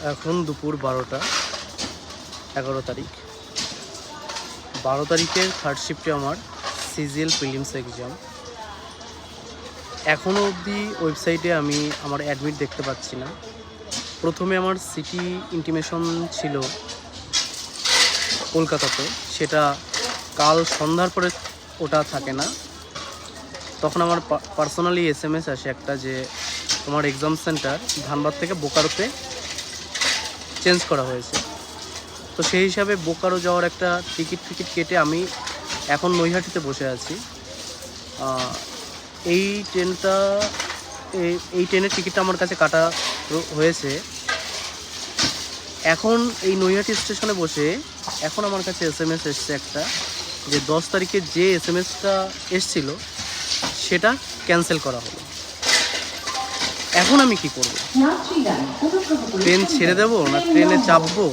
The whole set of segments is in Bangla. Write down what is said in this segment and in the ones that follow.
এখন দুপুর 12টা, 11 তারিখ। 12 তারিখের থার্ড শিফটে আমার সিজিএল প্রিলিমস এক্সাম। এখনও অবধি ওয়েবসাইটে আমি আমার অ্যাডমিট দেখতে পাচ্ছি না। প্রথমে আমার সিটি ইন্টিমেশন ছিল কলকাতাতে, সেটা কাল সন্ধ্যার পরে ওটা থাকে না। তখন আমার পার্সোনালি SMS আসে একটা, যে তোমার এক্সাম সেন্টার ধানবাদ থেকে বোকারোতে চেঞ্জ করা হয়েছে। তো সেই হিসাবে বোকারো যাওয়ার একটা টিকিট কেটে আমি এখন নৈহাটিতে বসে আছি। এই ট্রেনের টিকিটটা আমার কাছে কাটা হয়েছে। এখন এই নৈহাটি স্টেশনে বসে এখন আমার কাছে SMS এসছে একটা, যে 10 তারিখে যে SMSটা এসছিল সেটা ক্যান্সেল করা হলো। এখন আমি কি করব? ট্রেন ছেড়ে দেবো না ট্রেনে চাপবো,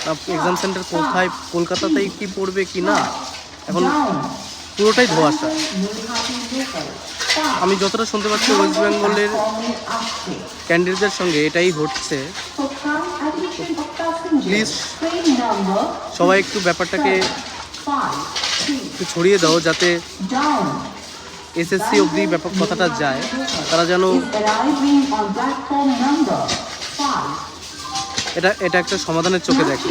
না এক্সাম সেন্টার কোথায় কলকাতাতেই কি পড়বে কি না, এখন পুরোটাই ধোঁয়াশা। আমি যতটা শুনতে পাচ্ছি ওয়েস্ট বেঙ্গলের ক্যান্ডিডেটদের সঙ্গে এটাই হচ্ছে। প্লিজ সবাই একটু ব্যাপারটাকে একটু ছড়িয়ে দাও, যাতে SSC অবধি ব্যাপার কথাটা যায়, তারা যেন এটা একটা সমাধানের চোখে দেখে।